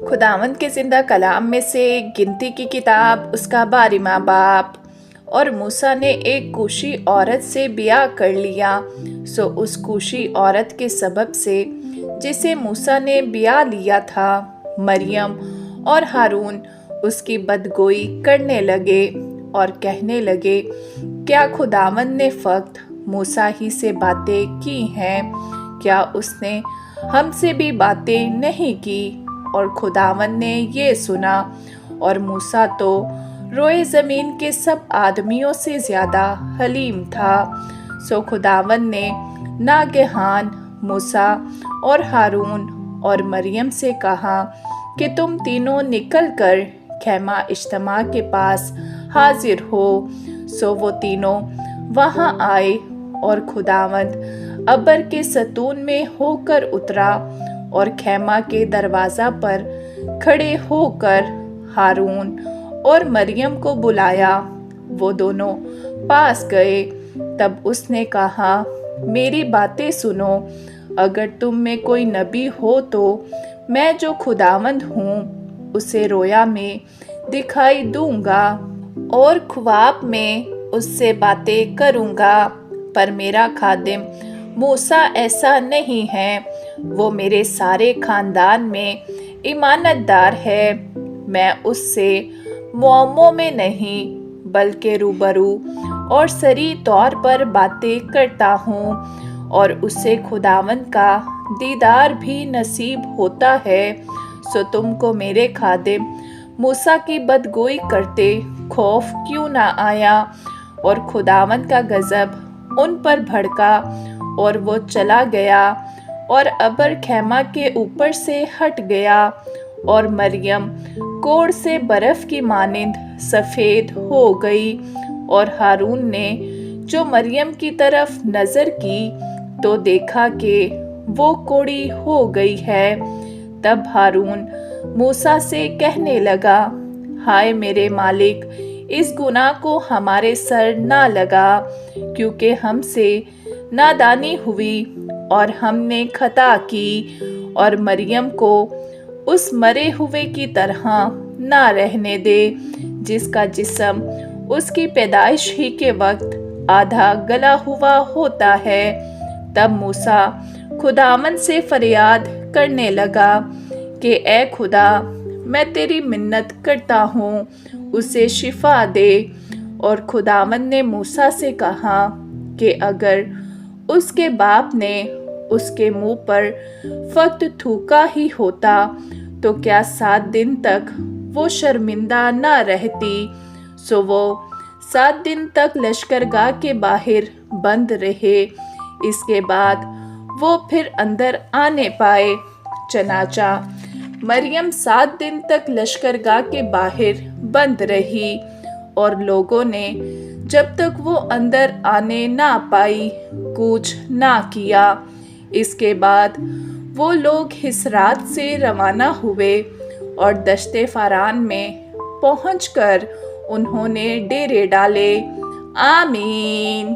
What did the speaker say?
خداوند کے زندہ کلام میں سے گنتی کی کتاب اس کا 12واں باب۔ اور موسیٰ نے ایک کوشی عورت سے بیاہ کر لیا، سو اس کوشی عورت کے سبب سے جسے موسیٰ نے بیاہ لیا تھا، مریم اور ہارون اس کی بدگوئی کرنے لگے اور کہنے لگے، کیا خداوند نے فقط موسیٰ ہی سے باتیں کی ہیں؟ کیا اس نے ہم سے بھی باتیں نہیں کی؟ اور خداوند نے یہ سنا، اور موسیٰ تو روئے زمین کے سب آدمیوں سے زیادہ حلیم تھا۔ سو خداوند نے ناگہان موسیٰ اور ہارون اور مریم سے کہا کہ تم تینوں نکل کر خیمہ اجتماع کے پاس حاضر ہو۔ سو وہ تینوں وہاں آئے، اور خداوند ابر کے ستون میں ہو کر اترا اور خیمہ کے دروازہ پر کھڑے ہو کر ہارون اور مریم کو بلایا۔ وہ دونوں پاس گئے۔ تب اس نے کہا، میری باتیں سنو، اگر تم میں کوئی نبی ہو تو میں جو خداوند ہوں اسے رویا میں دکھائی دوں گا اور خواب میں اس سے باتیں کروں گا، پر میرا خادم موسیٰ ایسا نہیں ہے، وہ میرے سارے خاندان میں امانت دار ہے۔ میں اس سے معموں میں نہیں بلکہ روبرو اور صریح طور پر باتیں کرتا ہوں، اور اسے خداوند کا دیدار بھی نصیب ہوتا ہے۔ سو تم کو میرے خادم موسیٰ کی بدگوئی کرتے خوف کیوں نہ آیا؟ اور خداوند کا غضب ان پر بھڑکا اور وہ چلا گیا، اور ابر خیمہ کے اوپر سے ہٹ گیا، اور مریم کوڑ سے برف کی مانند سفید ہو گئی۔ اور ہارون نے جو مریم کی طرف نظر کی تو دیکھا کہ وہ کوڑی ہو گئی ہے۔ تب ہارون موسیٰ سے کہنے لگا، ہائے میرے مالک، اس گناہ کو ہمارے سر نہ لگا، کیونکہ ہم سے نادانی ہوئی اور ہم نے خطا کی، اور مریم کو اس مرے ہوئے کی طرح نہ رہنے دے جس کا جسم اس کی پیدائش ہی کے وقت آدھا گلا ہوا ہوتا ہے۔ تب موسیٰ خداوند سے فریاد کرنے لگا کہ اے خدا، میں تیری منت کرتا ہوں، اسے شفا دے۔ اور خداوند نے موسیٰ سے کہا کہ اگر اس کے باپ نے اس کے منہ پر فقط تھوکا ہی ہوتا تو کیا 7 دن تک وہ شرمندہ نہ رہتی؟ سو وہ 7 دن تک لشکرگاہ کے باہر بند رہے، اس کے بعد وہ پھر اندر آنے پائے۔ چنانچہ مریم 7 دن تک لشکرگاہ کے باہر بند رہی، اور لوگوں نے جب تک وہ اندر آنے نہ پائی کوچ نہ کیا۔ اس کے بعد وہ لوگ حسرات سے روانہ ہوئے، اور دشت فاران میں پہنچ کر انہوں نے ڈیرے ڈالے۔ آمین۔